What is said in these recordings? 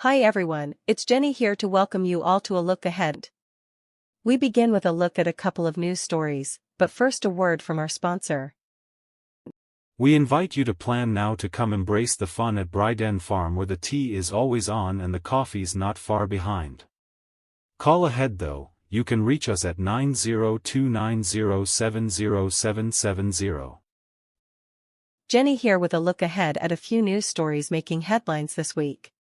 Hi everyone, it's Jenny here to welcome you all to a look ahead. We begin with a look at a couple of news stories, but first a word from our sponsor. We invite you to plan now to come embrace the fun at Bryden Farm, where the tea is always on and the coffee's not far behind. Call ahead though, you can reach us at 90290707770. Jenny here with a look ahead at a few news stories making headlines this week.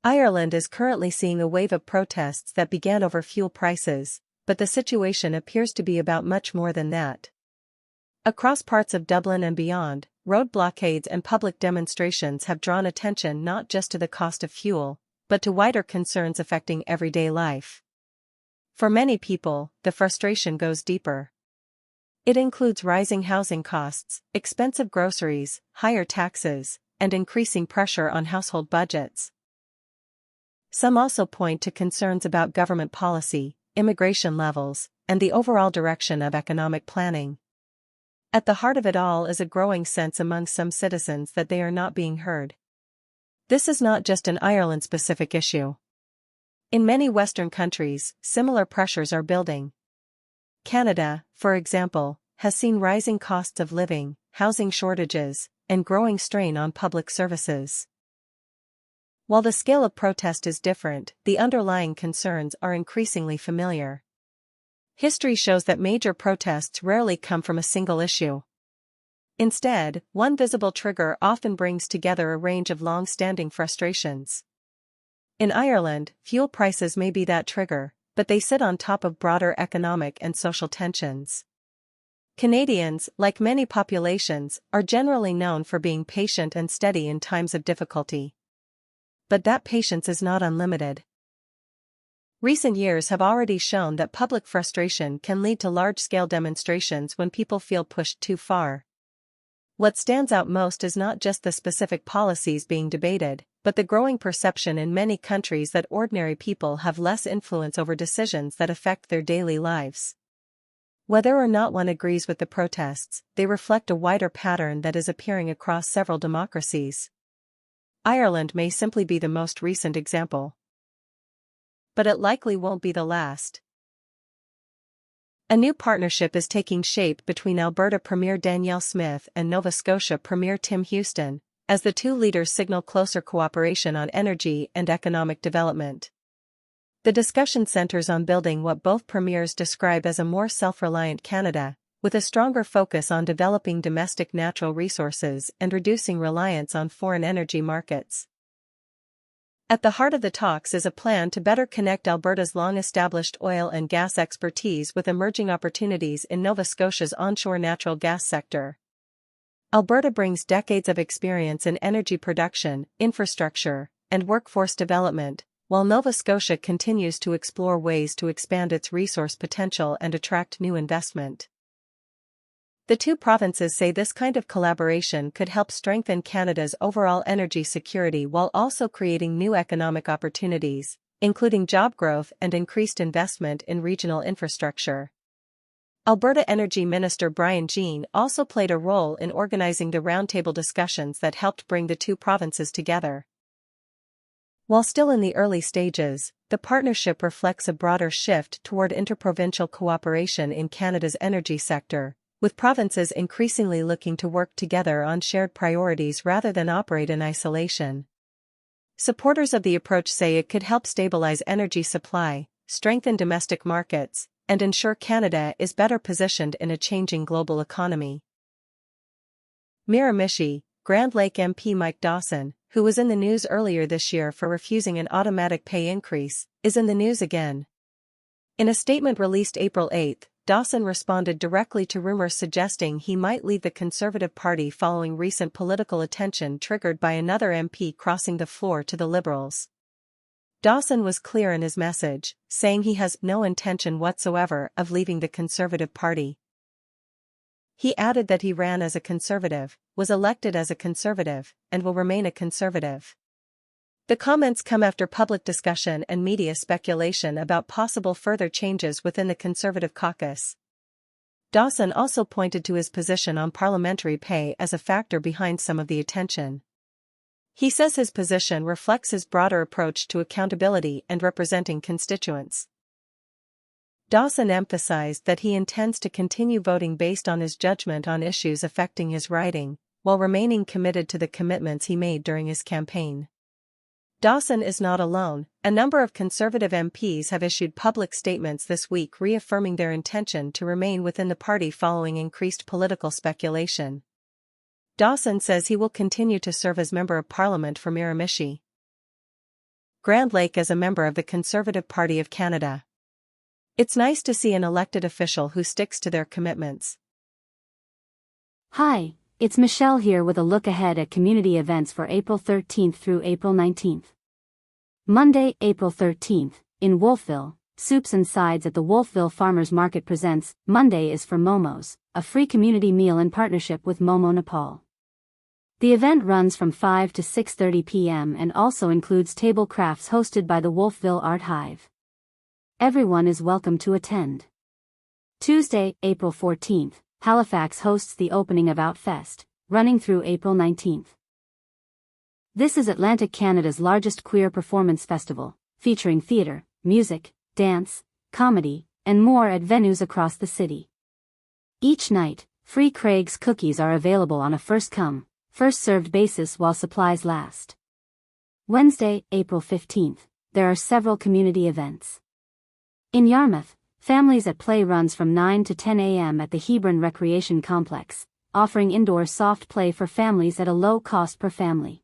Ireland is currently seeing a wave of protests that began over fuel prices, but the situation appears to be about much more than that. Across parts of Dublin and beyond, road blockades and public demonstrations have drawn attention not just to the cost of fuel, but to wider concerns affecting everyday life. For many people, the frustration goes deeper. It includes rising housing costs, expensive groceries, higher taxes, and increasing pressure on household budgets. Some also point to concerns about government policy, immigration levels, and the overall direction of economic planning. At the heart of it all is a growing sense among some citizens that they are not being heard. This is not just an Ireland-specific issue. In many Western countries, similar pressures are building. Canada, for example, has seen rising costs of living, housing shortages, and growing strain on public services. While the scale of protest is different, the underlying concerns are increasingly familiar. History shows that major protests rarely come from a single issue. Instead, one visible trigger often brings together a range of long-standing frustrations. In Ireland, fuel prices may be that trigger, but they sit on top of broader economic and social tensions. Canadians, like many populations, are generally known for being patient and steady in times of difficulty. But that patience is not unlimited. Recent years have already shown that public frustration can lead to large-scale demonstrations when people feel pushed too far. What stands out most is not just the specific policies being debated, but the growing perception in many countries that ordinary people have less influence over decisions that affect their daily lives. Whether or not one agrees with the protests, they reflect a wider pattern that is appearing across several democracies. Ireland may simply be the most recent example. But it likely won't be the last. A new partnership is taking shape between Alberta Premier Danielle Smith and Nova Scotia Premier Tim Houston, as the two leaders signal closer cooperation on energy and economic development. The discussion centers on building what both premiers describe as a more self-reliant Canada, with a stronger focus on developing domestic natural resources and reducing reliance on foreign energy markets. At the heart of the talks is a plan to better connect Alberta's long-established oil and gas expertise with emerging opportunities in Nova Scotia's onshore natural gas sector. Alberta brings decades of experience in energy production, infrastructure, and workforce development, while Nova Scotia continues to explore ways to expand its resource potential and attract new investment. The two provinces say this kind of collaboration could help strengthen Canada's overall energy security while also creating new economic opportunities, including job growth and increased investment in regional infrastructure. Alberta Energy Minister Brian Jean also played a role in organizing the roundtable discussions that helped bring the two provinces together. While still in the early stages, the partnership reflects a broader shift toward interprovincial cooperation in Canada's energy sector, with provinces increasingly looking to work together on shared priorities rather than operate in isolation. Supporters of the approach say it could help stabilize energy supply, strengthen domestic markets, and ensure Canada is better positioned in a changing global economy. Miramichi, Grand Lake MP Mike Dawson, who was in the news earlier this year for refusing an automatic pay increase, is in the news again. In a statement released April 8, Dawson responded directly to rumors suggesting he might leave the Conservative Party following recent political attention triggered by another MP crossing the floor to the Liberals. Dawson was clear in his message, saying he has no intention whatsoever of leaving the Conservative Party. He added that he ran as a Conservative, was elected as a Conservative, and will remain a Conservative. The comments come after public discussion and media speculation about possible further changes within the Conservative caucus. Dawson also pointed to his position on parliamentary pay as a factor behind some of the attention. He says his position reflects his broader approach to accountability and representing constituents. Dawson emphasized that he intends to continue voting based on his judgment on issues affecting his riding, while remaining committed to the commitments he made during his campaign. Dawson is not alone. A number of Conservative MPs have issued public statements this week reaffirming their intention to remain within the party following increased political speculation. Dawson says he will continue to serve as Member of Parliament for Miramichi, Grand Lake as a member of the Conservative Party of Canada. It's nice to see an elected official who sticks to their commitments. Hi, it's Michelle here with a look ahead at community events for April 13th through April 19th. Monday, April 13th, in Wolfville, Soups and Sides at the Wolfville Farmers Market presents Monday is for Momos, a free community meal in partnership with Momo Nepal. The event runs from 5 to 6:30 p.m. and also includes table crafts hosted by the Wolfville Art Hive. Everyone is welcome to attend. Tuesday, April 14th, Halifax hosts the opening of Outfest, running through April 19th. This is Atlantic Canada's largest queer performance festival, featuring theatre, music, dance, comedy, and more at venues across the city. Each night, free Craig's cookies are available on a first-come, first-served basis while supplies last. Wednesday, April 15th, there are several community events. In Yarmouth, Families at Play runs from 9 to 10 a.m. at the Hebron Recreation Complex, offering indoor soft play for families at a low cost per family.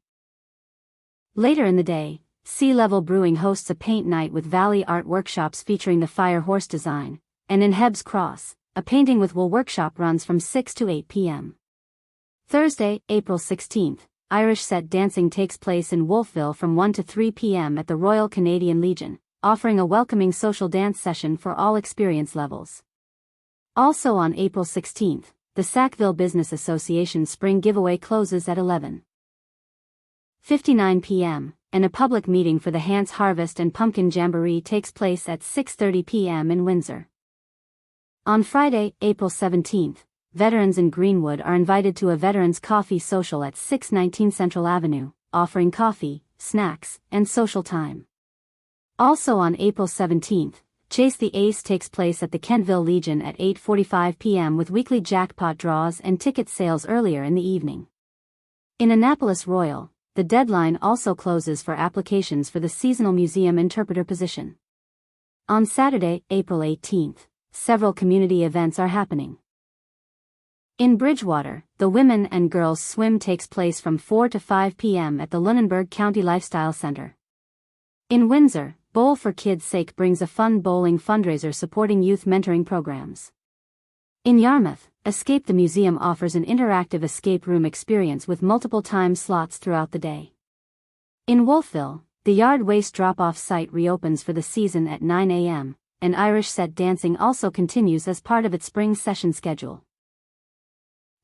Later in the day, Sea Level Brewing hosts a paint night with Valley Art workshops featuring the Fire Horse design, and in Hebb's Cross, a painting with wool workshop runs from 6 to 8 p.m. Thursday, April 16th, Irish set dancing takes place in Wolfville from 1 to 3 p.m. at the Royal Canadian Legion, offering a welcoming social dance session for all experience levels. Also on April 16th, the Sackville Business Association Spring Giveaway closes at 11:59 p.m., and a public meeting for the Hance Harvest and Pumpkin Jamboree takes place at 6:30 p.m. in Windsor. On Friday, April 17th, veterans in Greenwood are invited to a Veterans Coffee Social at 619 Central Avenue, offering coffee, snacks, and social time. Also on April 17th, Chase the Ace takes place at the Kentville Legion at 8:45 p.m. with weekly jackpot draws and ticket sales earlier in the evening. In Annapolis Royal, the deadline also closes for applications for the seasonal museum interpreter position. On Saturday, April 18th, several community events are happening. In Bridgewater, the Women and Girls Swim takes place from 4 to 5 p.m. at the Lunenburg County Lifestyle Center. In Windsor, Bowl for Kids' Sake brings a fun bowling fundraiser supporting youth mentoring programs. In Yarmouth, Escape the Museum offers an interactive escape room experience with multiple time slots throughout the day. In Wolfville, the Yard Waste drop-off site reopens for the season at 9 a.m., and Irish set dancing also continues as part of its spring session schedule.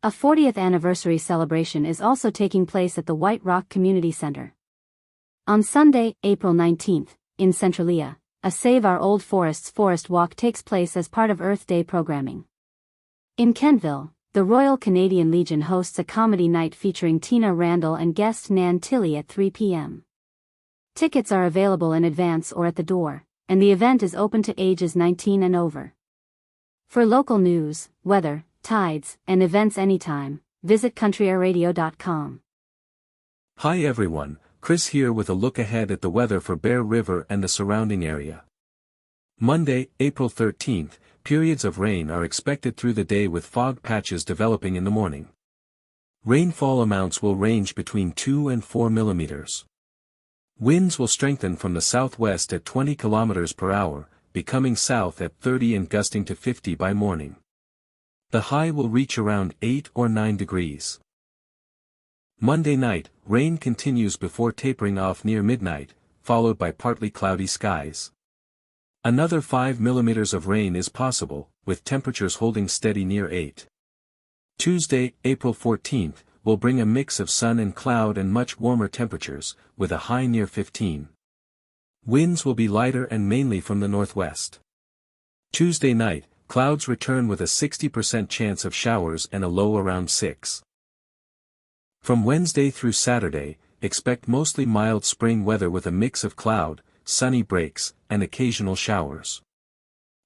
A 40th anniversary celebration is also taking place at the White Rock Community Center. On Sunday, April 19th, in Centralia, a Save Our Old Forests Forest Walk takes place as part of Earth Day programming. In Kentville, the Royal Canadian Legion hosts a comedy night featuring Tina Randall and guest Nan Tilley at 3 p.m. Tickets are available in advance or at the door, and the event is open to ages 19 and over. For local news, weather, tides, and events anytime, visit countryairradio.com. Hi everyone, Chris here with a look ahead at the weather for Bear River and the surrounding area. Monday, April 13th, periods of rain are expected through the day with fog patches developing in the morning. Rainfall amounts will range between 2 and 4 millimeters. Winds will strengthen from the southwest at 20 kilometers per hour, becoming south at 30 and gusting to 50 by morning. The high will reach around 8 or 9 degrees. Monday night, rain continues before tapering off near midnight, followed by partly cloudy skies. Another 5 millimeters of rain is possible, with temperatures holding steady near 8. Tuesday, April 14th, will bring a mix of sun and cloud and much warmer temperatures, with a high near 15. Winds will be lighter and mainly from the northwest. Tuesday night, clouds return with a 60% chance of showers and a low around 6. From Wednesday through Saturday, expect mostly mild spring weather with a mix of cloud, sunny breaks, and occasional showers.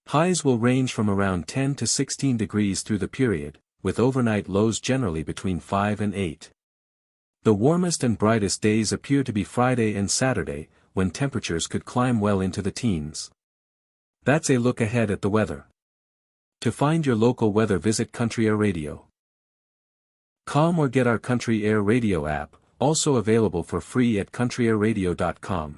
Highs will range from around 10 to 16 degrees through the period, with overnight lows generally between 5 and 8. The warmest and brightest days appear to be Friday and Saturday, when temperatures could climb well into the teens. That's a look ahead at the weather. To find your local weather, visit Country Air Radio.com or get our Country Air Radio app, also available for free at countryairradio.com.